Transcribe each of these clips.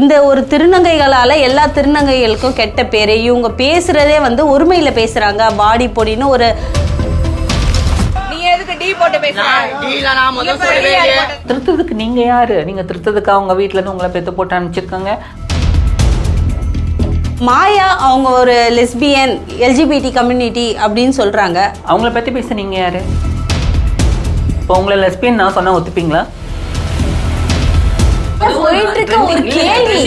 இந்த ஒரு திருநங்கைகளால எல்லா திருநங்கைகளுக்கும் கெட்ட பேரு. இவங்க பேசுறதே வந்து ஒருமையில பேசுறாங்க. பாடி பொடின்னு ஒரு திருத்ததுக்கு நீங்க யாரு? நீங்க திருத்ததுக்கு அவங்க வீட்டுல இருந்து உங்களை பெத்து போட்டு அனுப்பிச்சிருக்காங்க. மாயா அவங்க ஒரு லெஸ்பியன் எல்ஜிபிடி கம்யூனிட்டி அப்படின்னு சொல்றாங்க. அவங்கள பத்தி பேச நீங்க யாரு? இப்போ உங்களை லெஸ்பியன் நான் சொன்னா ஒத்துப்பீங்களா? போயிட்டு இருக்க ஒரு கேள்வி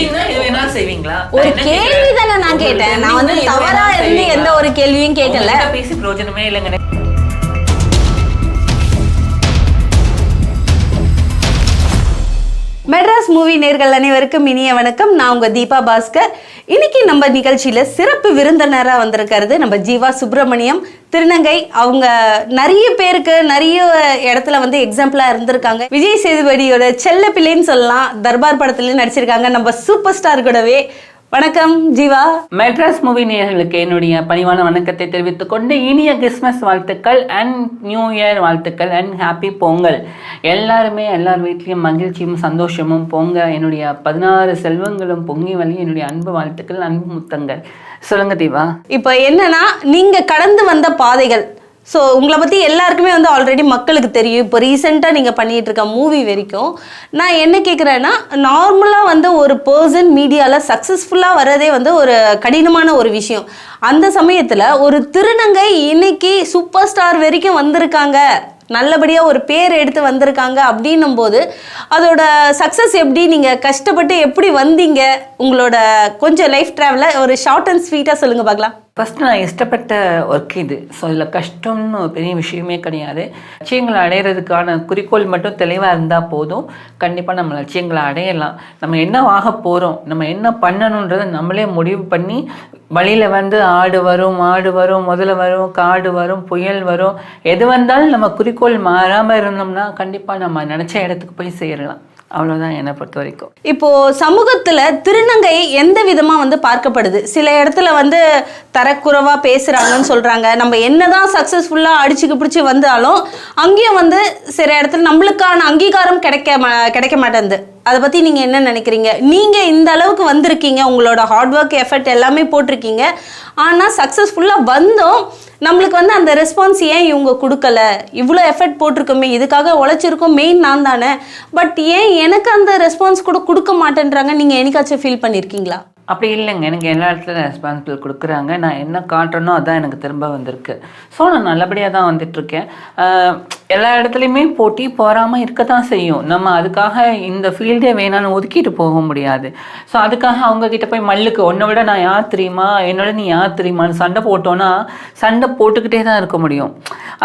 ஒரு கேள்வி தானே நான் கேட்டேன். நான் வந்து தவறா இருந்து எந்த ஒரு கேள்வியும் கேட்கல. பேசி பிரயோஜனமே இல்லைங்க. மெட்ராஸ் மூவி நேர்கள் அனைவருக்கும் இனிய வணக்கம். நான் உங்க தீபா பாஸ்கர். இன்னைக்கு நம்ம நிகழ்ச்சியில சிறப்பு விருந்தினராக வந்திருக்கிறது நம்ம ஜீவா சுப்பிரமணியம், திருநங்கை. அவங்க நிறைய பேருக்கு நிறைய இடத்துல வந்து எக்ஸாம்பிளா இருந்திருக்காங்க. விஜய் சேதுபதியோட செல்ல பிள்ளைன்னு சொல்லலாம். தர்பார் படத்துலயும் நடிச்சிருக்காங்க. நம்ம சூப்பர் ஸ்டார் கூடவே. வணக்கம் ஜீவா. மெட்ராஸ் மூவி நேயர்களுக்கு என்னுடைய பணிவான வணக்கத்தை தெரிவித்துக் கொண்டு இனிய கிறிஸ்மஸ் வாழ்த்துக்கள் அண்ட் நியூ இயர் வாழ்த்துக்கள் அண்ட் ஹாப்பி பொங்கல். எல்லாருமே எல்லார் வீட்லேயும் மகிழ்ச்சியும் சந்தோஷமும் பொங்க. என்னுடைய 16 செல்வங்களும் பொங்கி வழி என்னுடைய அன்பு வாழ்த்துக்கள், அன்பு முத்தங்கள். சொல்லுங்க தீபா. இப்போ என்னன்னா, நீங்க கடந்து வந்த பாதைகள், ஸோ உங்களை பற்றி எல்லாருக்குமே வந்து ஆல்ரெடி மக்களுக்கு தெரியும். இப்போ ரீசெண்டாக நீங்கள் பண்ணிகிட்டு இருக்க மூவி வரைக்கும் நான் என்ன கேட்குறேன்னா, நார்மலாக வந்து ஒரு பர்சன் மீடியாவில் சக்ஸஸ்ஃபுல்லாக வர்றதே வந்து ஒரு கடினமான ஒரு விஷயம். அந்த சமயத்தில் ஒரு திருநங்கை இன்னைக்கு சூப்பர் ஸ்டார் வரைக்கும் வந்திருக்காங்க, நல்லபடியாக ஒரு பேர் எடுத்து வந்திருக்காங்க அப்படின்னும் போது அதோட சக்ஸஸ் எப்படி, நீங்கள் கஷ்டப்பட்டு எப்படி வந்தீங்க, உங்களோட கொஞ்சம் லைஃப் ட்ராவலை ஒரு ஷார்ட் அண்ட் ஸ்வீட்டாக சொல்லுங்கள் பார்க்கலாம். ஃபஸ்ட்டு நான் இஷ்டப்பட்ட ஒர்க் இது. ஸோ இதில் கஷ்டம்னு பெரிய விஷயமே கிடையாது. லட்சியங்களை அடையிறதுக்கான குறிக்கோள் மட்டும் தெளிவாக இருந்தால் போதும். கண்டிப்பாக நம்ம லட்சியங்களை அடையலாம். நம்ம என்ன ஆக போகிறோம், நம்ம என்ன பண்ணணுன்றதை நம்மளே முடிவு பண்ணி வழியில் வந்து ஆடு வரும், மாடு வரும், முதல்ல வரும், காடு வரும், புயல் வரும், எது வந்தாலும் நம்ம குறிக்கோள் மாறாமல் இருந்தோம்னா கண்டிப்பாக நம்ம நினச்ச இடத்துக்கு போய் சேரலாம். அவ்வளோதான் என்னை பொறுத்த வரைக்கும். இப்போ சமூகத்துல திருநங்கை எந்த விதமா வந்து பார்க்கப்படுது? சில இடத்துல வந்து தரக்குறைவா பேசுறாங்கன்னு சொல்றாங்க. நம்ம என்னதான் சக்சஸ்ஃபுல்லா அடிச்சுக்கு பிடிச்சி வந்தாலும் அங்கேயும் வந்து சில இடத்துல நம்மளுக்கான அங்கீகாரம் கிடைக்க மாட்டேங்குது. அதை பத்தி நீங்க என்ன நினைக்கிறீங்க? நீங்க இந்த அளவுக்கு வந்திருக்கீங்க, உங்களோட ஹார்ட் ஒர்க் எஃபர்ட் எல்லாமே போட்டிருக்கீங்க. ஆனா சக்சஸ்ஃபுல்லா வந்தோம், நம்மளுக்கு வந்து அந்த ரெஸ்பான்ஸ் ஏன் இவங்க கொடுக்கல? இவ்வளோ எஃபர்ட் போட்டிருக்கோமே, இதுக்காக உழைச்சிருக்கோம், மெயின் நான் தானே, பட் ஏன் எனக்கு அந்த ரெஸ்பான்ஸ் கூட கொடுக்க மாட்டேன்றாங்க? நீங்கள் என்னைக்காச்சும் ஃபீல் பண்ணியிருக்கீங்களா? அப்படி இல்லைங்க. எனக்கு எல்லா இடத்துல ரெஸ்பான்சிபிள் கொடுக்குறாங்க. நான் என்ன காட்டுறனோ அதான் எனக்கு திரும்ப வந்திருக்கு. ஸோ நான் நல்லபடியாக தான் வந்துட்டுருக்கேன். எல்லா இடத்துலையுமே போட்டி போகாமல் இருக்க தான் செய்யும். நம்ம அதுக்காக இந்த ஃபீல்டே வேணான்னு ஒதுக்கிட்டு போக முடியாது. ஸோ அதுக்காக அவங்கக்கிட்ட போய் மல்லுக்கு உன்னை விட நான் யார் தெரியுமா, என்னோட நீ யார் தெரியுமான்னு சண்டை போட்டோன்னா சண்டை போட்டுக்கிட்டே தான் இருக்க முடியும்.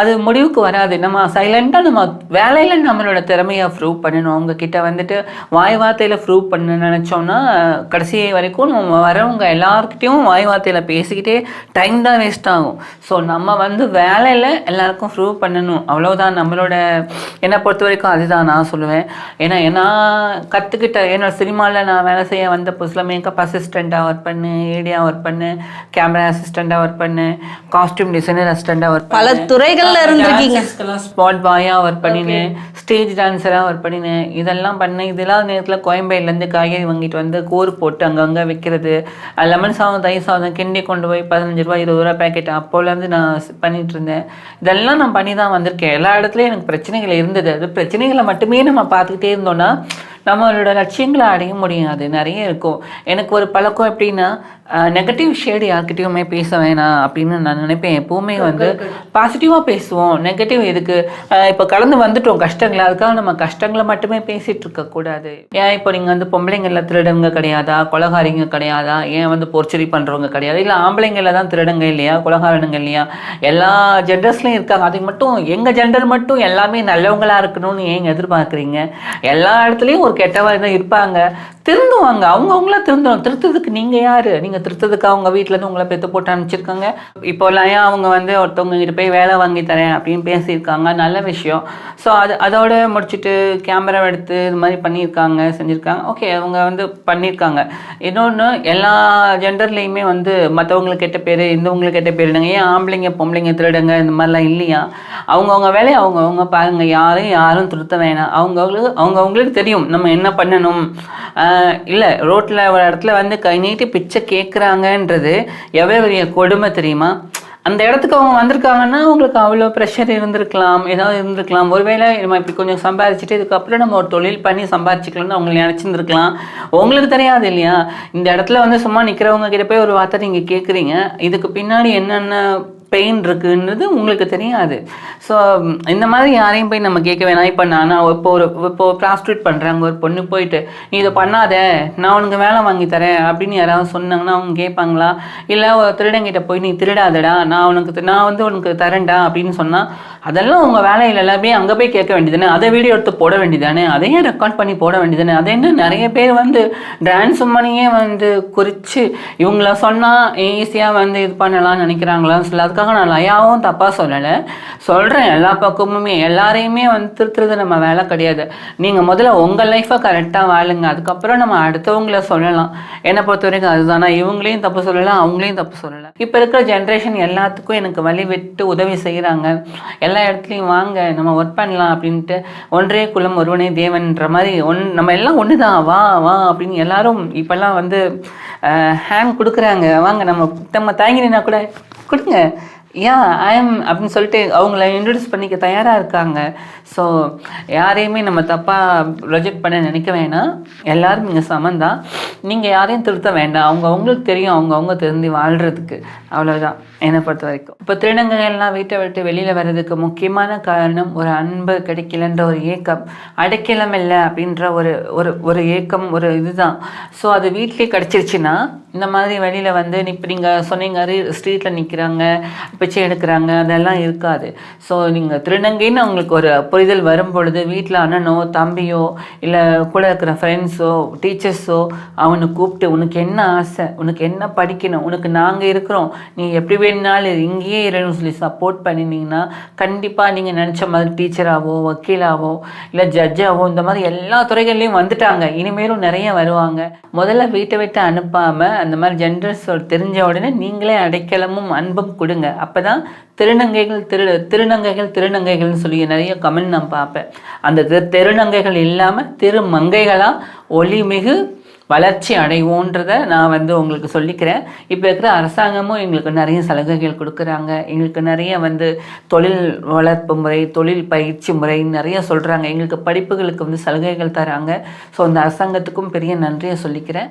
அது முடிவுக்கு வராது. நம்ம சைலண்டாக நம்ம வேலையில் நம்மளோட திறமையை ப்ரூவ் பண்ணணும். அவங்கக்கிட்ட வந்துட்டு வாய் வார்த்தையில் ப்ரூவ் பண்ண நினச்சோன்னா கடைசி வரைக்கும் நம்ம வரவங்க எல்லாருக்கிட்டையும் வாய் வார்த்தையில் பேசிக்கிட்டே டைம் தான் வேஸ்ட் ஆகும். ஸோ நம்ம வந்து வேலையில் எல்லாருக்கும் ப்ரூவ் பண்ணணும். அவ்வளோதான் நம்மளோட என்னை பொறுத்த வரைக்கும் அதுதான் நான் சொல்லுவேன். ஏன்னா கற்றுக்கிட்ட என்னோட சினிமாவில் நான் வேலை செய்ய வந்த புதுசில் மேக்கப் அசிஸ்டண்ட்டாக ஒர்க் பண்ணேன், ஏடியாக ஒர்க் பண்ணேன், கேமரா அசிஸ்டண்ட்டாக ஒர்க் பண்ணேன், காஸ்டியூம் டிசைனர் அசிஸ்டண்ட்டாக ஒர்க் பல துறைகளில் இருந்திருக்கீங்க. ஸ்பாட் பாயாக ஒர்க் பண்ணினேன், ஸ்டேஜ் டான்ஸராக ஒர்க் பண்ணினேன். இதெல்லாம் பண்ணேன். இதெல்லாம் நேரத்தில் கோயம்பேடுலேருந்து காய்கறி வாங்கிட்டு வந்து கூறு போட்டு அங்கங்கே விற்கிறது, லெமன் சாதம், தயிர் சாதம் கிண்டி கொண்டு போய் 15 ரூபா 20 ரூபா பேக்கெட் அப்போலேருந்து நான் பண்ணிட்டு இருந்தேன். இதெல்லாம் நான் பண்ணி தான் வந்திருக்கேன். எல்லா இடத்துலையும் எனக்கு பிரச்சனைகள் இருந்தது. அது பிரச்சனைகளை மட்டுமே நம்ம பார்த்துக்கிட்டே இருந்தோம்னா நம்மளோட லட்சியங்களை அடைய முடியாது. நிறைய இருக்கும். எனக்கு ஒரு பழக்கம் எப்படின்னா, நெகட்டிவ் ஷேடு யார்கிட்டையுமே பேச வேணாம் அப்படின்னு நான் நினைப்பேன். எப்போவுமே வந்து பாசிட்டிவாக பேசுவோம். நெகட்டிவ் எதுக்கு? இப்போ கடந்து வந்துட்டோம் கஷ்டங்களை, அதுக்காக நம்ம கஷ்டங்களை மட்டுமே பேசிகிட்டு இருக்கக்கூடாது. ஏன் இப்போ நீங்கள் வந்து பொம்பளைங்களில் திருடங்க கிடையாதா, கொலகாரிங்க கிடையாதா, ஏன் வந்து பொற்சரி பண்ணுறவங்க கிடையாது, இல்லை ஆம்பளைங்களில் தான் திருடங்க இல்லையா, கொலகாரனுங்க இல்லையா, எல்லா ஜெண்டர்ஸ்லையும் இருக்காங்க. அதுக்கு மட்டும் எங்கள் ஜெண்டர் மட்டும் எல்லாமே நல்லவங்களாக இருக்கணும்னு ஏன் எதிர்பார்க்குறீங்க? எல்லா இடத்துலையும் ஒரு கெட்டவங்க தான் இருப்பாங்க. திருந்துவாங்க, அவங்கவுங்களா திருந்தணும். திருத்ததுக்கு நீங்கள் யார்? நீங்கள் திருத்ததுக்கு அவங்க வீட்டிலேருந்து உங்களை பெற்று போட்டு அனுப்பிச்சிருக்காங்க. இப்போல்லாம் ஏன் அவங்க வந்து ஒருத்தவங்க கிட்ட போய் வேலை வாங்கி தரேன் அப்படின்னு பேசியிருக்காங்க, நல்ல விஷயம். ஸோ அதோட முடிச்சுட்டு கேமரா எடுத்து இது மாதிரி பண்ணியிருக்காங்க, செஞ்சுருக்காங்க. ஓகே, அவங்க வந்து பண்ணியிருக்காங்க. இன்னொன்று, எல்லா ஜெண்டர்லேயுமே வந்து மற்றவங்களுக்கு கெட்ட பேர், இந்தவங்களுக்கு கெட்ட பேர் இல்லைங்க. ஏன் ஆம்பளைங்க பொம்பளைங்க திருடுங்க இந்த மாதிரிலாம் இல்லையா? அவங்கவுங்க வேலையை அவங்கவுங்க பாருங்கள். யாரும் திருத்த வேணாம். அவங்கவுங்களுக்கு தெரியும் நம்ம என்ன பண்ணணும். இல்லை ரோட்டில் ஒரு இடத்துல வந்து கை நீட்டி பிச்சை கேட்குறாங்கன்றது எவ்வளோ பெரிய கொடுமை தெரியுமா? அந்த இடத்துக்கு அவங்க வந்திருக்காங்கன்னா அவங்களுக்கு அவ்வளோ ப்ரெஷர் இருந்திருக்கலாம், ஏதாவது இருந்திருக்கலாம். ஒருவேளை நம்ம இப்படி கொஞ்சம் சம்பாதிச்சுட்டு இதுக்கப்புறம் நம்ம ஒரு தொழில் பண்ணி சம்பாதிச்சிக்கலாம்னு அவங்க நினச்சிருந்துருக்கலாம். உங்களுக்கு தெரியாது இல்லையா? இந்த இடத்துல வந்து சும்மா நிற்கிறவங்க கிட்ட போய் ஒரு வார்த்தை நீங்கள் கேட்குறீங்க, இதுக்கு பின்னாடி என்னென்ன பெயின் இருக்குன்றது உங்களுக்கு தெரியாது. ஸோ இந்த மாதிரி யாரையும் போய் நம்ம கேட்க வேணாம். இப்போ இப்போ ப்ராஸ்டியூட் பண்ணுறாங்க ஒரு பொண்ணு போயிட்டு, நீ இதை பண்ணாத நான் உனக்கு வேலை வாங்கி தரேன் அப்படின்னு யாராவது சொன்னாங்கன்னா அவங்க கேட்பாங்களா? இல்லை ஒரு திருடங்கிட்ட போய் நீ திருடாதடா நான் வந்து உனக்கு தரேன்டா அப்படின்னு சொன்னால் அதெல்லாம் உங்கள் வேலையில் எல்லாமே அங்கே போய் கேட்க வேண்டியதானே, அதை வீடியோ எடுத்து போட வேண்டியதானே, அதையும் ரெக்கார்ட் பண்ணி போட வேண்டியதானே. அதை என்ன நிறைய பேர் வந்து டான்ஸ் மணியே வந்து குறித்து இவங்கள சொன்னால் ஈஸியாக வந்து இது பண்ணலாம்னு நினைக்கிறாங்களான்னு சொல்லி அதுக்காக நான் லயாவும் தப்பாக சொல்லலை, சொல்கிறேன். எல்லா பக்கமுமே எல்லாரையுமே வந்து திருத்துறது நம்ம வேலை கிடையாது. நீங்கள் முதல்ல உங்கள் லைஃப்பை கரெக்டாக வாழுங்க, அதுக்கப்புறம் நம்ம அடுத்தவங்கள சொல்லலாம். என்னை பொறுத்த வரைக்கும் அதுதானா, இவங்களையும் தப்பு சொல்லலாம் அவங்களையும் தப்பு சொல்லலாம். இப்போ இருக்கிற ஜென்ரேஷன் எல்லாத்துக்கும் எனக்கு வழி விட்டு உதவி செய்கிறாங்க. எல்லா இடத்துலையும் வாங்க நம்ம ஒர்க் பண்ணலாம் அப்படின்ட்டு, ஒன்றே குலம் ஒருவனே தேவன்ற மாதிரி நம்ம எல்லாம் ஒன்று தான், வா வா அப்படின்னு எல்லாரும் இப்போல்லாம் வந்து ஹேண்ட் கொடுக்குறாங்க. வாங்க நம்ம தாங்கினா கூட கொடுங்க, ஐஎம் அப்படின்னு சொல்லிட்டு அவங்கள இன்ட்ரடியூஸ் பண்ணிக்க தயாராக இருக்காங்க. ஸோ யாரையுமே நம்ம தப்பாக ரிஜெக்ட் பண்ண நினைக்க வேணாம். எல்லாரும் நீங்கள் சமந்தான், நீங்கள் யாரையும் திருத்த வேண்டாம். அவங்களுக்கு தெரியும் அவங்க திருந்தி வாழ்கிறதுக்கு, அவ்வளோதான் என்னை பொறுத்த வரைக்கும். இப்போ திருநங்கைகள்லாம் வீட்டை விட்டு வெளியில் வர்றதுக்கு முக்கியமான காரணம் ஒரு அன்பு கிடைக்கலன்ற ஒரு ஏக்கம், அடைக்கலம் இல்லை அப்படின்ற ஒரு ஏக்கம், ஒரு இதுதான். ஸோ அது வீட்லேயே கிடச்சிருச்சுன்னா இந்த மாதிரி வெளியில் வந்து இப்போ நீங்கள் சொன்னீங்க ஸ்ட்ரீட்டில் நிற்கிறாங்க பிச்சை எடுக்கிறாங்க அதெல்லாம் இருக்காது. ஸோ நீங்கள் திருநங்கைன்னு அவங்களுக்கு ஒரு புரிதல் வரும் பொழுது வீட்டில் அண்ணனோ தம்பியோ இல்லை கூட இருக்கிற ஃப்ரெண்ட்ஸோ டீச்சர்ஸோ அவனை கூப்பிட்டு உனக்கு என்ன ஆசை, உனக்கு என்ன படிக்கணும், உனக்கு நாங்கள் இருக்கிறோம், நீ எப்படி வேணுனாலும் இங்கேயே இருன்னு சொல்லி சப்போர்ட் பண்ணினீங்கன்னா கண்டிப்பாக நீங்கள் நினச்ச மாதிரி டீச்சராகவோ வக்கீலாவோ இல்லை ஜட்ஜாவோ இந்த மாதிரி எல்லா துறைகள்லையும் வந்துட்டாங்க, இனிமேலும் நிறைய வருவாங்க. முதல்ல வீட்டை விட்டு அனுப்பாமல் அந்த மாதிரி ஜெண்டர்ஸ் தெரிஞ்ச உடனே நீங்களே அடைக்கலமும் அன்பும் கொடுங்க. அப்போ தான் திருநங்கைகள்னு சொல்லி நிறைய கமெண்ட் நான் பார்ப்பேன். அந்த திருநங்கைகள் இல்லாமல் திருமங்கைகளாக ஒளிமிகு வளர்ச்சி அடைவோன்றதை நான் வந்து உங்களுக்கு சொல்லிக்கிறேன். இப்போ இருக்கிற அரசாங்கமும் எங்களுக்கு நிறைய சலுகைகள் கொடுக்குறாங்க, எங்களுக்கு நிறைய வந்து தொழில் வளர்ப்பு முறை தொழில் பயிற்சி முறை நிறைய சொல்கிறாங்க, எங்களுக்கு படிப்புகளுக்கு வந்து சலுகைகள் தராங்க. ஸோ அந்த அரசாங்கத்துக்கும் பெரிய நன்றியை சொல்லிக்கிறேன்.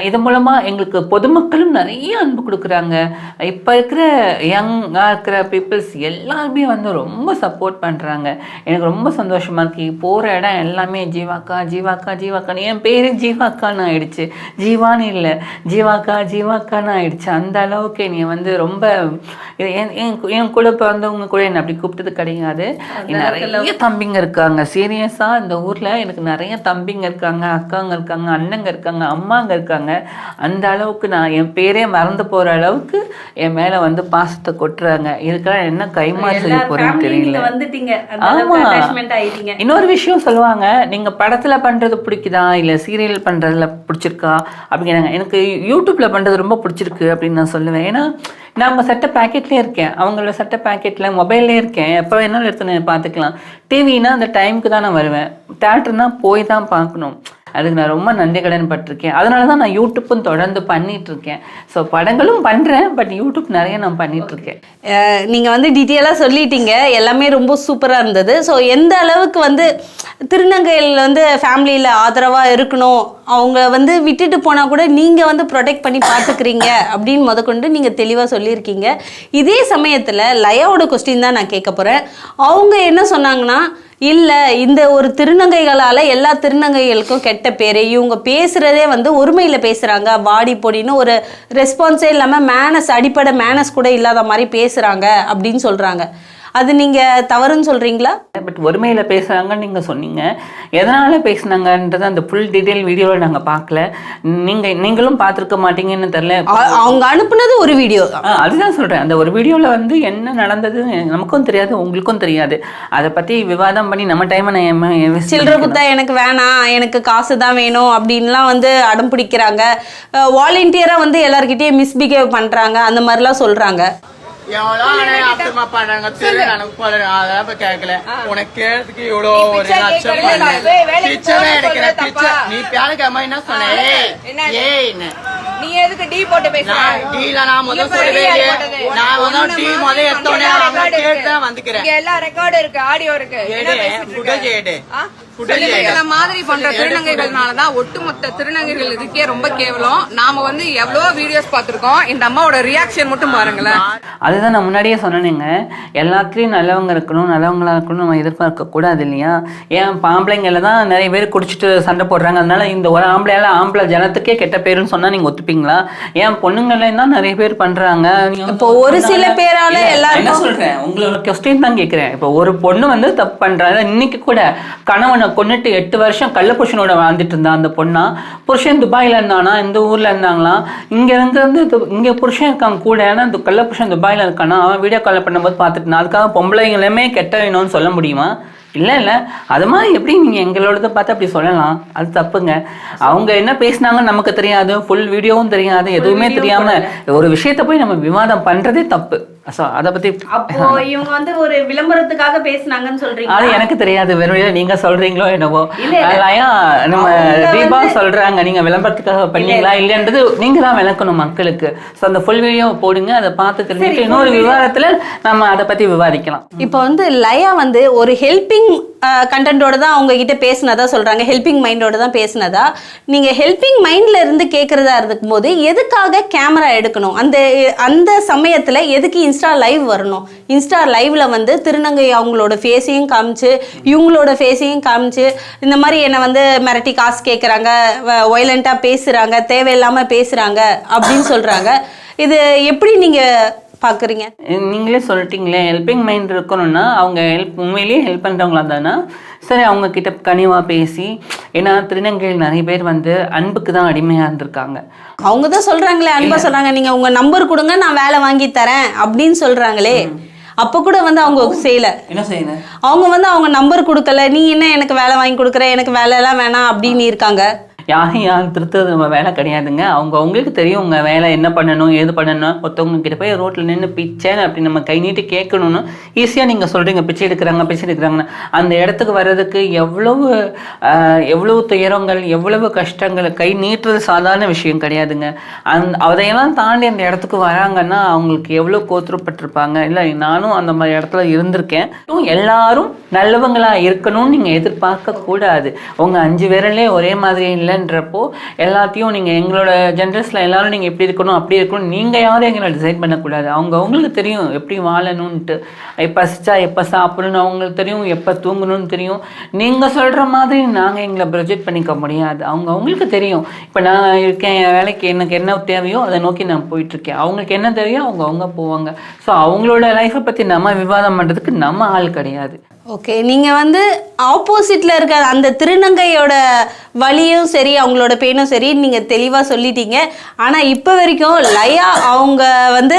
இது மூலமாக எங்களுக்கு பொதுமக்களும் நிறைய அன்பு கொடுக்குறாங்க. இப்போ இருக்கிற யங்காக இருக்கிற பீப்புள்ஸ் எல்லாருமே வந்து ரொம்ப சப்போர்ட் பண்ணுறாங்க. எனக்கு ரொம்ப சந்தோஷமாக இருக்குது. போகிற இடம் எல்லாமே ஜீவாக்கா ஜீவாக்கா ஜீவாக்கான்னு, என் பேர் ஜீவாக்கான்னு ஆயிடுச்சு, ஜீவான்னு இல்லை ஜீவாக்கான்னு ஆயிடுச்சு. அந்த அளவுக்கு என்னை வந்து ரொம்ப என் கூட பிறந்தவங்க கூட என்னை அப்படி கூப்பிட்டது கிடையாது. நிறைய தம்பிங்க இருக்காங்க, சீரியஸாக இந்த ஊரில் எனக்கு நிறைய தம்பிங்க இருக்காங்க, அக்காங்க இருக்காங்க, அண்ணங்க இருக்காங்க, அம்மாங்க இருக்காங்க. அந்த அளவுக்கு நான் என் பேரே மறந்து போகிற அளவுக்கு என் மேலே வந்து பாசத்தை கொட்டுறாங்க. இதுக்கெல்லாம் என்ன கைமாறு செய்ய போறேன்னு தெரியல. ஆமாம், இன்னொரு விஷயம் சொல்லுவாங்க, நீங்கள் படத்தில் பண்ணுறது பிடிக்குதா இல்லை சீரியல் பண்ணுறதுல பிடிச்சிருக்கா அப்படிங்கிறாங்க. எனக்கு யூடியூப்பில் பண்ணுறது ரொம்ப பிடிச்சிருக்கு அப்படின்னு நான் சொல்லுவேன். ஏன்னா நான் உங்கள் சட்டை பேக்கெட்லேயே இருக்கேன், அவங்களோட சட்டை பேக்கெட்டில் மொபைல்லே இருக்கேன், எப்போ வேணாலும் எடுத்து நான் பார்த்துக்கலாம். டிவினா அந்த டைமுக்கு தான் நான் வருவேன், தேட்டர்னா போய் தான் பார்க்கணும். அதுக்கு நான் ரொம்ப நன்றி கடன் பட்டிருக்கேன். அதனால தான் நான் யூடியூப்பும் தொடர்ந்து பண்ணிட்டு இருக்கேன். ஸோ படங்களும் பண்ணுறேன், பட் யூடியூப் நிறைய நான் பண்ணிட்டு இருக்கேன். நீங்கள் வந்து டீட்டெயிலாக சொல்லிட்டீங்க, எல்லாமே ரொம்ப சூப்பராக இருந்தது. ஸோ எந்த அளவுக்கு வந்து திருநங்கையில் வந்து ஃபேமிலியில் ஆதரவாக இருக்கணும், அவங்க வந்து விட்டுட்டு போனால் கூட நீங்கள் வந்து ப்ரொடெக்ட் பண்ணி பார்த்துக்கிறீங்க அப்படின்னு முதற்கொண்டு நீங்கள் தெளிவாக சொல்லியிருக்கீங்க. இதே சமயத்தில் லயாவோட கொஸ்டின் தான் நான் கேட்க போகிறேன். அவங்க என்ன சொன்னாங்கன்னா, இல்லை இந்த ஒரு திருநங்கைகளால் எல்லா திருநங்கைகளுக்கும் கெட்ட பேர், இவங்க பேசுகிறதே வந்து ஒருமையில் பேசுகிறாங்க, வாடி பொடின்னு ஒரு ரெஸ்பான்ஸே இல்லாமல் அடிப்படை மேனஸ் கூட இல்லாத மாதிரி பேசுகிறாங்க அப்படின்னு சொல்கிறாங்க. அது நீங்கள் தவறுன்னு சொல்கிறீங்களா? பட் ஒருமையில் பேசுகிறாங்கன்னு நீங்கள் சொன்னீங்க, எதனால் பேசுனாங்கன்றது அந்த ஃபுல் டீட்டெயில் வீடியோவில் நாங்கள் பார்க்கல, நீங்களும் பார்த்துருக்க மாட்டீங்கன்னு தெரில. அவங்க அனுப்புனது ஒரு வீடியோ, அதுதான் சொல்கிறேன். அந்த ஒரு வீடியோவில் வந்து என்ன நடந்தது நமக்கும் தெரியாது, உங்களுக்கும் தெரியாது. அதை பற்றி விவாதம் பண்ணி நம்ம டைமை நான் சில்லற குத்தா எனக்கு வேணாம், எனக்கு காசு தான் வேணும் அப்படின்லாம் வந்து அடம் பிடிக்கிறாங்க. வாலண்டியராக வந்து எல்லாருக்கிட்டேயும் மிஸ்பிஹேவ் பண்ணுறாங்க, அந்த மாதிரிலாம் சொல்கிறாங்க. எவ்வளோ அப்புறமா பண்றாங்க திரு எனக்கு போறேன் அதெல்லாம் போய் கேட்கல உனக்கு கேட்கறதுக்கு இவ்வளோ ஒரு லட்சம் பிச்சை எடுக்கிற பிச்சை நீ பேருக்காம என்ன சொன்ன ஏய் நீ எதுக்கு டீ போட்டு பேசுற டீல நான் முதல் சொல்லவே நான் முதல் டீ முதல் எடுத்தோடனே அவங்க கேட்டு வந்துக்கிறேன் இங்க எல்லா ரெக்கார்டு இருக்கு ஆடியோ இருக்கு மாதிரி பண்ற திருநங்கைகள்னாலதான் ஒட்டுமொத்த திருநங்கைகள் இதுக்கே ரொம்ப கேவலம். நாம வந்து எவ்வளவோ வீடியோஸ் பாத்துருக்கோம். இந்த அம்மாவோட ரியாக்ஷன் மட்டும் பாருங்களேன். அதுதான் நான் முன்னாடியே சொன்னேங்க, எல்லாத்துலயும் நல்லவங்க இருக்கணும், நல்லவங்களா இருக்கணும் நம்ம எதிர்பார்க்க கூடாது இல்லையா? ஏன் பாம்பளைங்கள தான் நிறைய பேர் குடிச்சிட்டு சண்டை போடுறாங்க, அதனால இந்த ஒரு ஆம்பளையால ஆம்பளை ஜனத்துக்கே கெட்ட பேருன்னு சொன்னா நீங்க ஒத்துப்பீங்களா? ஏன் பொண்ணுங்களையும் தான் நிறைய பேர் பண்றாங்க. இப்போ ஒரு சில பேரால எல்லாரும் என்ன சொல்றேன், உங்களோட கொஸ்டின் தான் கேட்கிறேன். இப்போ ஒரு பொண்ணு வந்து தப்பு பண்றாங்க, இன்னைக்கு கூட கணவனை கொன்னுட்டு 8 வருஷம் கள்ள புருஷனோட வாழ்ந்துட்டு இருந்தா அந்த பொண்ணா, புருஷன் துபாயில இருந்தானா, இந்த ஊர்ல இருந்தாங்களாம், இங்க இருந்து இங்க புருஷன் இருக்காங்க கூட, ஏன்னா இந்த கள்ள புருஷன் துபாயில இருக்கானா, அவன் வீடியோ கால் பண்ணும்போது பார்த்துட்டு அதுக்காக பொம்பளைங்களுமே கெட்ட வேணும்னு சொல்ல முடியுமா? இல்லை இல்லை, அது மாதிரி எப்படி நீங்கள் எங்களோடதை பார்த்து அப்படி சொல்லலாம்? அது தப்புங்க. அவங்க என்ன பேசினாங்கன்னு நமக்கு தெரியாது, ஃபுல் வீடியோவும் தெரியாது, எதுவுமே தெரியாமல் ஒரு விஷயத்தை போய் நம்ம விவாதம் பண்ணுறதே தப்பு. ஸோ அதை பற்றி அப்போ இவங்க வந்து ஒரு விளம்பரத்துக்காக பேசினாங்கன்னு சொல்றீங்க? அது எனக்கு தெரியாது, வெறும் நீங்க சொல்றீங்களோ என்னவோ. நம்ம தீபா சொல்றாங்க, நீங்க விளம்பரத்துக்காக பண்ணீங்களா இல்லைன்றது நீங்க தான் விளக்கணும் மக்களுக்கு. ஸோ அந்த ஃபுல் வீடியோ போடுங்க, அதை பார்த்து தெரிஞ்சுட்டு இன்னொரு விவாதத்துல நம்ம அதை பத்தி விவாதிக்கலாம். இப்போ வந்து லயா வந்து ஒரு ஹெல்பிங் கண்டென்ட்டோட தான் அவங்க கிட்ட பேசினதா சொல்றாங்க, ஹெல்பிங் மைண்டோட தான் பேசினதா. நீங்க ஹெல்பிங் மைண்ட்ல இருந்து கேட்கறதா இருக்கும் போது எதுக்காக கேமரா எடுக்கணும்? அந்த சமயத்துல எதுக்கு இன்ஸ்டா லைவ் வரணும்? இன்ஸ்டா லைவ்ல வந்து திருநங்கை அவங்களோட ஃபேஸையும் காமிச்சு, இவங்களோட ஃபேஸையும் காமிச்சு, இந்த மாதிரி என்னை வந்து மிரட்டி காசு கேட்குறாங்க, வயலண்டா பேசுறாங்க, தேவையில்லாம பேசுறாங்க அப்படின்னு சொல்றாங்க. இது எப்படி நீங்க பாக்குறீங்க? நீங்களே சொல்லிட்டீங்களே, ஹெல்பிங் மைண்ட் இருக்கணும்னா அவங்க உண்மையிலேயே ஹெல்ப் பண்றவங்களா தானே சரி அவங்க கிட்ட கனிவா பேசி. ஏன்னா திருநங்கைகள் நிறைய பேர் வந்து அன்புக்கு தான் அடிமையா இருந்திருக்காங்க. அவங்க தான் சொல்றாங்களே, அன்பா சொல்றாங்க, நீங்க உங்க நம்பர் கொடுங்க நான் வேலை வாங்கி தரேன் அப்படின்னு சொல்றாங்களே. அப்ப கூட வந்து அவங்க செய்யல. என்ன செய்யணும்? அவங்க வந்து அவங்க நம்பர் கொடுக்கல, நீ என்ன எனக்கு வேலை வாங்கி கொடுக்குற, எனக்கு வேலை எல்லாம் வேணாம் அப்படின்னு இருக்காங்க. யாரும் திருத்தது நம்ம வேலை கிடையாதுங்க. அவங்களுக்கு தெரியும் உங்க வேலை என்ன பண்ணணும் ஏது பண்ணணும். ஒருத்தவங்க கிட்ட போய் ரோட்ல நின்று பிச்சைன்னு அப்படி நம்ம கை நீட்டி கேட்கணும்னு ஈஸியா நீங்க சொல்றீங்க, பிச்சை எடுக்கிறாங்கன்னு. அந்த இடத்துக்கு வர்றதுக்கு எவ்வளவு துயரங்கள், எவ்வளவு கஷ்டங்கள், கை நீட்டுறது சாதாரண விஷயம் கிடையாதுங்க. அதையெல்லாம் தாண்டி அந்த இடத்துக்கு வராங்கன்னா அவங்களுக்கு எவ்வளவு கோத்துருப்பட்டிருப்பாங்க. இல்லை நானும் அந்த மாதிரி இடத்துல இருந்திருக்கேன். எல்லாரும் நல்லவங்களா இருக்கணும்னு நீங்க எதிர்பார்க்க கூடாது. உங்க 5 பேரிலே ஒரே மாதிரி இல்லைன்றப்போ எல்லாத்தையும் நீங்கள் எங்களோட ஜென்ரஸில் எல்லாரும் நீங்கள் எப்படி இருக்கணும் அப்படி இருக்கணும் நீங்கள் யாரும் எங்களை டிசைட் பண்ணக்கூடாது. அவங்களுக்கு தெரியும் எப்படி வாழணும்ன்ட்டு, எப்போ பசிச்சா எப்போ சாப்பிடணும் அவங்களுக்கு தெரியும், எப்போ தூங்கணும்னு தெரியும். நீங்கள் சொல்கிற மாதிரி நாங்கள் எங்களை ப்ரொஜெக்ட் பண்ணிக்க முடியாது. அவங்களுக்கு தெரியும். இப்போ நான் இருக்கேன், என் வேலைக்கு எனக்கு என்ன தேவையோ அதை நோக்கி நான் போயிட்டுருக்கேன். அவங்களுக்கு என்ன தெரியும் அவங்க போவாங்க. ஸோ அவங்களோட லைஃப்பை பற்றி நம்ம விவாதம் பண்ணுறதுக்கு நம்ம ஆள் கிடையாது. ஓகே, நீங்கள் வந்து ஆப்போசிட்டில் இருக்க அந்த திருநங்கையோட வலியும் சரி அவங்களோட பெயினும் சரி நீங்கள் தெளிவாக சொல்லிட்டீங்க. ஆனால் இப்போ வரைக்கும் லயா அவங்க வந்து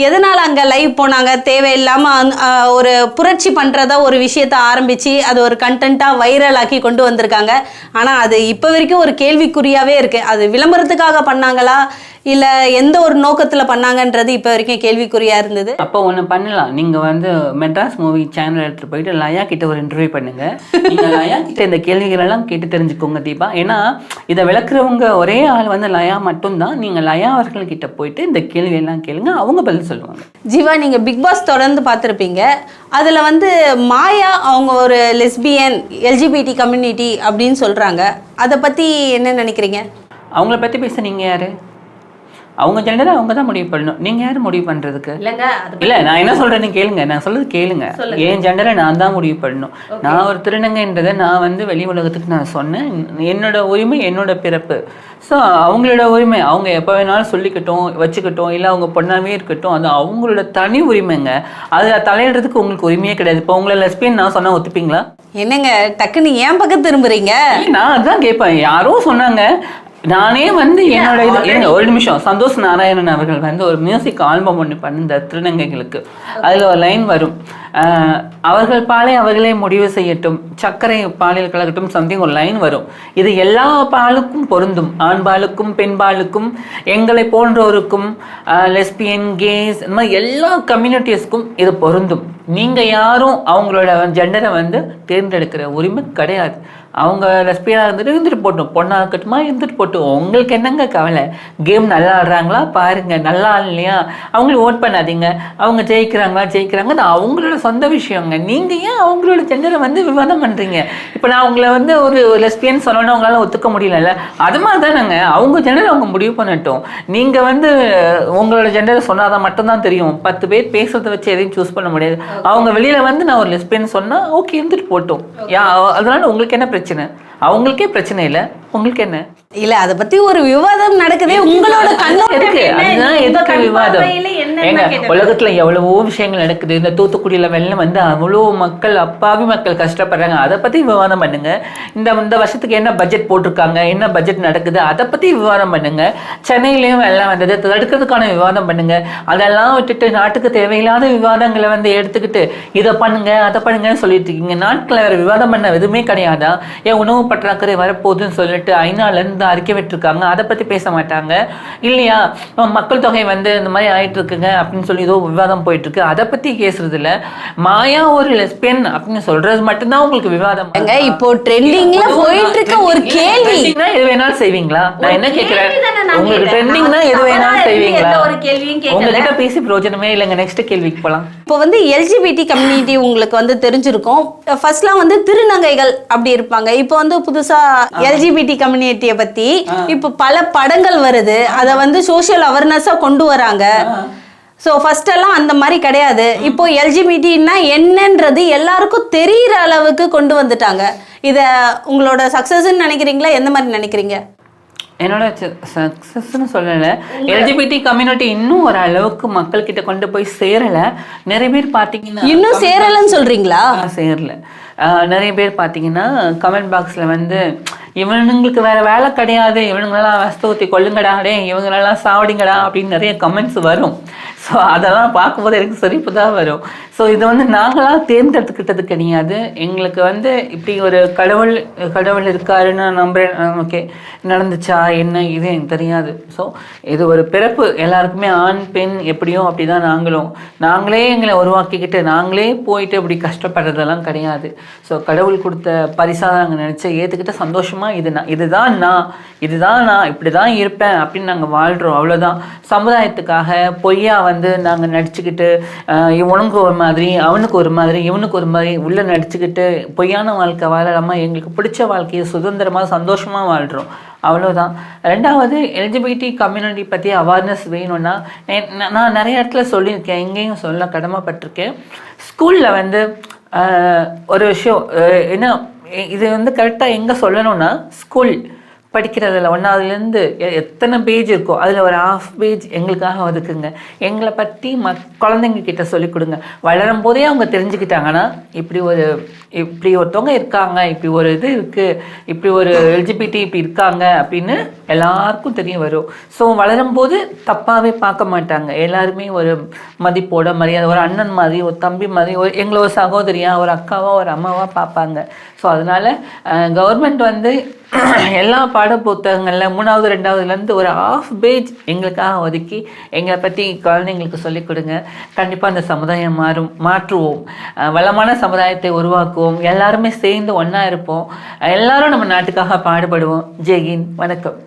எதனால் அங்கே லைவ் போனாங்க, தேவையில்லாமல் ஒரு புரட்சி பண்ணுறதா ஒரு விஷயத்த ஆரம்பித்து அது ஒரு கண்டென்ட்டாக வைரல் ஆக்கி கொண்டு வந்திருக்காங்க. ஆனால் அது இப்போ வரைக்கும் ஒரு கேள்விக்குறியாகவே இருக்குது. அது விளம்பரத்துக்காக பண்ணாங்களா இல்லை எந்த ஒரு நோக்கத்தில் பண்ணாங்கன்றது இப்போ வரைக்கும் கேள்விக்குறியாக இருந்தது. அப்போ ஒன்று பண்ணலாம், நீங்கள் வந்து மெட்ராஸ் மூவி சேனல் எடுத்துகிட்டு போயிட்டு லயா கிட்ட ஒரு இன்டர்வியூ பண்ணுங்கள். நீங்கள் லயா கிட்ட இந்த கேள்விகளெல்லாம் கேட்டு தெரிஞ்சுக்கோங்க தீபா. ஏன்னா இதை விளக்குறவங்க ஒரே ஆள் வந்து லயா மட்டும்தான். நீங்கள் லயா அவர்கள்கிட்ட போயிட்டு இந்த கேள்வியெல்லாம் கேளுங்க, அவங்க பதில் சொல்லுவாங்க. ஜீவா, நீங்கள் பிக் பாஸ் தொடர்ந்து பார்த்துருப்பீங்க. அதில் வந்து மாயா அவங்க ஒரு லெஸ்பியன் எல்ஜிபிடி கம்யூனிட்டி அப்படின்னு சொல்கிறாங்க. அதை பற்றி என்ன நினைக்கிறீங்க? அவங்கள பற்றி பேச நீங்கள் யார்? அவங்க ஜெண்டரை அவங்க தான் முடிவு பண்ணணும். நீங்கள் யார் முடிவு பண்ணுறதுக்கு? இல்லை, நான் என்ன சொல்கிறேன்னு கேளுங்க, நான் சொல்கிறது கேளுங்க. என் ஜெண்டரை நான் தான் முடிவு பண்ணணும். நான் ஒரு திருநங்கைன்றதை நான் வந்து வெளி உலகத்துக்கு நான் சொன்னேன். என்னோட உரிமை என்னோட பிறப்பு. ஸோ அவங்களோட உரிமை அவங்க எப்போ வேணாலும் சொல்லிக்கட்டும் வச்சுக்கட்டும், இல்லை அவங்க பொண்ணாவே இருக்கட்டும், அது அவங்களோட தனி உரிமைங்க. அதில் தலையிடுறதுக்கு உங்களுக்கு உரிமையே கிடையாது. இப்போ உங்களை லெஸ்பியன் நான் சொன்னால் ஒத்துப்பீங்களா? என்னங்க டக்குன்னு ஏன் பக்கம் திரும்புறீங்க? நான் அதுதான் கேட்பேன். யாரும் சொன்னாங்க நானே வந்து என்னோட இது ஒரு நிமிஷம், சந்தோஷ் நாராயணன் அவர்கள் வந்து ஒரு மியூசிக் ஆல்பம் ஒன்று பண்ணிருந்த திருநங்கைகளுக்கு. அதில் ஒரு லைன் வரும், அவர்கள் பாலை அவர்களே முடிவு செய்யட்டும், சர்க்கரை பாலில் கலக்கட்டும், சம்திங் ஒரு லைன் வரும். இது எல்லா பாலுக்கும் பொருந்தும், ஆண்பாலுக்கும் பெண்பாலுக்கும் எங்களை போன்றோருக்கும் லெஸ்பியன் கேஸ் இந்த மாதிரி எல்லா கம்யூனிட்டிஸ்க்கும் இது பொருந்தும். நீங்கள் யாரும் அவங்களோட ஜெண்டரை வந்து தேர்ந்தெடுக்கிற உரிமை கிடையாது. அவங்க லெஸ்பியனாக இருந்துட்டு போட்டோம், பொண்ணாக இருக்கட்டுமா இருந்துட்டு போட்டோம், உங்களுக்கு என்னங்க கவலை? கேம் நல்லா ஆடுறாங்களா பாருங்க, நல்லா இல்லையா அவங்களுக்கு ஓட் பண்ணாதீங்க, அவங்க ஜெயிக்கிறாங்க அது அவங்களோட சொந்த விஷயங்க. நீங்கள் ஏன் அவங்களோட ஜெண்டரை வந்து விவாதம் பண்ணுறீங்க? இப்போ நான் உங்களை வந்து ஒரு லெஸ்பியன் சொன்னோன்னா அவங்களால ஒத்துக்க முடியல, அது மாதிரி தானேங்க அவங்க ஜெண்டரை அவங்க முடிவு பண்ணட்டும். நீங்கள் வந்து உங்களோட ஜெண்டரை சொன்னாதான் மட்டும்தான் தெரியும், 10 பேர் பேசுறதை வச்சு எதையும் சூஸ் பண்ண முடியாது. அவங்க வெளியில் வந்து நான் ஒரு லெஸ்பியன் சொன்னால் ஓகே இருந்துட்டு போட்டோம், அதனால உங்களுக்கு என்ன பிரச்சனை? அவங்களுக்கே பிரச்சனை இல்லை, உங்களுக்கு என்ன? இல்ல அத பத்தி ஒரு விவாதம் நடக்குதே, உங்களோட கண்ணோட்டம் என்ன? அதுதான் எதுக்கு விவாதம்? ஏங்க கேட்டேன். உலகத்துல எவ்வளவோ விஷயங்கள் நடக்குது. இந்த தூத்துக்குடியில வெள்ளம் வந்து அவ்வளோ மக்கள், அப்பாவி மக்கள் கஷ்டப்படுறாங்க, அதை பத்தி விவாதம் பண்ணுங்க. இந்த வருஷத்துக்கு என்ன பட்ஜெட் போட்டிருக்காங்க, என்ன பட்ஜெட் நடக்குது, அதை பத்தி விவாதம் பண்ணுங்க. சென்னையிலயும் வெள்ளம் வந்தது, தடுக்கிறதுக்கான விவாதம் பண்ணுங்க. அதெல்லாம் விட்டுட்டு நாட்டுக்கு தேவையில்லாத விவாதங்களை வந்து எடுத்துக்கிட்டு இதை பண்ணுங்க அதை பண்ணுங்கன்னு சொல்லிட்டு இருக்கீங்க. நாட்டில் வேற விவாதம் பண்ண எதுவுமே கிடையாதா? ஏன் உணவு பற்றாக்குறை வரப்போகுதுன்னு சொல்லிட்டு ஐநால இருந்து அறிக்கை விட்டுருக்காங்க, அதை பத்தி பேச மாட்டாங்க இல்லையா? மக்கள் தொகை வந்து இந்த மாதிரி ஆயிட்டு இருக்குங்க அப்படின்னு சொல்லி ஏதோ விவாதம் போயிட்டு இருக்கு, அதை பத்தி பேசுறது இல்ல. மாயா ஒரு லெஸ்பியன் அப்படின்னு சொல்றது மட்டும்தான் உங்களுக்கு விவாதம். இப்போ ட்ரெண்டிங்ல போயிட்டு இருக்க ஒரு கேள்வி, எது வேணாலும் செய்வீங்களா? நான் என்ன கேட்கிறேன், உங்களுக்கு ட்ரெண்டிங்னா எது வேணாலும் செய்வீங்களா? உங்ககிட்ட பேசி பிரயோஜனமே இல்லைங்க. நெக்ஸ்ட் கேள்விக்கு போலாம். இப்போ வந்து எல்ஜிபிடி கம்யூனிட்டி உங்களுக்கு வந்து தெரிஞ்சிருக்கும். ஃபர்ஸ்ட்லாம் வந்து திருநங்கைகள் அப்படி இருப்பாங்க, இப்போ வந்து புதுசா எல்ஜிபிடி கம்யூனிட்டியை பத்தி இப்போ பல படங்கள் வருது, அதை வந்து சோஷியல் அவேர்னஸா கொண்டு வராங்க. ஸோ ஃபர்ஸ்ட் எல்லாம் அந்த மாதிரி கிடையாது. இப்போ எல்ஜிபிடின்னா என்னன்றது எல்லாருக்கும் தெரிகிற அளவுக்கு கொண்டு வந்துட்டாங்க. இதை உங்களோட சக்ஸஸ்ன்னு நினைக்கிறீங்களா, எந்த மாதிரி நினைக்கிறீங்க? என்னோட சக்ஸஸ்ன்னு சொல்லலை, எல்ஜிபிடி கம்யூனிட்டி இன்னும் ஒரு அளவுக்கு மக்கள் கிட்ட கொண்டு போய் சேரலை. நிறைய பேர் பார்த்தீங்கன்னா இன்னும் சேரலைன்னு சொல்றீங்களா? சேரல. நிறைய பேர் பார்த்தீங்கன்னா கமெண்ட் பாக்ஸில் வந்து இவனுங்களுக்கு வேற வேலை கிடையாது, இவனுங்களெல்லாம் வஸ்து ஊற்றி கொள்ளுங்கடா, டே இவங்களெல்லாம் சாவடிங்கடா அப்படின்னு நிறைய கமெண்ட்ஸ் வரும். ஸோ அதெல்லாம் பார்க்கும்போது எனக்கு சிரிப்பு தான் வரும். ஸோ இது வந்து நாங்களாக தேர்ந்தெடுத்துக்கிட்டது கிடையாது. எங்களுக்கு வந்து இப்படி ஒரு கடவுள் இருக்காருன்னு நம்புறேன். ஓகே, நடந்துச்சா என்ன இது எனக்கு தெரியாது. ஸோ இது ஒரு பிறப்பு, எல்லாருக்குமே ஆண் பெண் எப்படியோ அப்படி தான் நாங்களே எங்களை உருவாக்கிக்கிட்டு நாங்களே போயிட்டு இப்படி கஷ்டப்படுறதெல்லாம் கிடையாது. ஸோ கடவுள் கொடுத்த பரிசாக நாங்கள் நினச்சி ஏற்றுக்கிட்ட சந்தோஷமாக இதுதான் நான் இப்படி தான் இருப்பேன் அப்படின்னு நாங்கள் வாழ்கிறோம், அவ்வளோதான். சமுதாயத்துக்காக பொய்யா வந்து நாங்கள் நடிச்சுக்கிட்டு இவனுக்கு ஒரு மாதிரி அவனுக்கு ஒரு மாதிரி இவனுக்கு ஒரு மாதிரி உள்ளே நடிச்சுக்கிட்டு பொய்யான வாழ்க்கை வாழலாமா? எங்களுக்கு பிடிச்ச வாழ்க்கையை சுதந்திரமாக சந்தோஷமாக வாழ்கிறோம், அவ்வளோதான். ரெண்டாவது, எல்ஜிபிடி கம்யூனிட்டி பற்றி அவேர்னஸ் வேணும்னா நான் நிறைய இடத்துல சொல்லியிருக்கேன், எங்கேயும் சொல்ல கடமைப்பட்டிருக்கேன். ஸ்கூலில் வந்து ஒரு விஷயம் என்ன, இது வந்து கரெக்டாக எங்கே சொல்லணும்னா, ஸ்கூல் படிக்கிறதில்ல 1ஆவதுலேருந்து எத்தனை பேஜ் இருக்கோ அதில் ஒரு 1/2 பேஜ் எங்களுக்காக ஒதுக்குங்க. எங்களை பற்றி குழந்தைங்க கிட்ட சொல்லிக் கொடுங்க. வளரும் போதே அவங்க தெரிஞ்சுக்கிட்டாங்கன்னா இப்படி ஒருத்தவங்க இருக்காங்க, இப்படி ஒரு இது இருக்குது, இப்படி ஒரு எல்ஜிபிடி இப்படி இருக்காங்க அப்படின்னு எல்லாருக்கும் தெரிய வரும். ஸோ வளரும்போது தப்பாகவே பார்க்க மாட்டாங்க, எல்லாருமே ஒரு மதிப்போட மரியாதை, ஒரு அண்ணன் மாதிரி, ஒரு தம்பி மாதிரி, எங்களை ஒரு சகோதரியாக, ஒரு அக்காவாக, ஒரு அம்மாவாக பார்ப்பாங்க. ஸோ அதனால் கவர்மெண்ட் வந்து எல்லா பாட புத்தகங்களில் 3ஆவது 2ஆவதுலேருந்து ஒரு 1/2 பேஜ் எங்களுக்காக ஒதுக்கி எங்களை பற்றி குழந்தைங்களுக்கு சொல்லிக் கொடுங்க. கண்டிப்பாக அந்த சமுதாயம் மாற்றுவோம், வளமான சமுதாயத்தை உருவாக்குவோம், எல்லாருமே சேர்ந்து ஒன்றா இருப்போம், எல்லாரும் நம்ம நாட்டுக்காக பாடுபடுவோம். ஜெய் ஹிந்த், வணக்கம்.